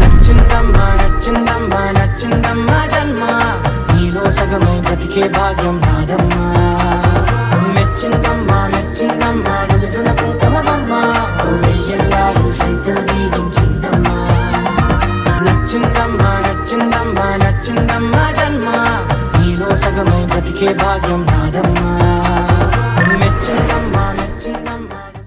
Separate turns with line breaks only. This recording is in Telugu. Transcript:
నచ్చిందమ్మా నచ్చిందమ్మా నచ్చిందమ్మా జన్మ నీలో సగమై బ్రతికే భాగ్యం నాదమ్మా. మెచ్చిందమ్మా మెచ్చిందమ్మా నుదుటిన కుంకుమమ్మా వెయ్యల్లాలు శంకరు దీవించిందమ్మా. నచ్చిందమ్మా నచ్చిందమ్మా నచ్చిందమ్మా జన్మ నీలో సగమై బ్రతికే భాగ్యం నాదమ్మా.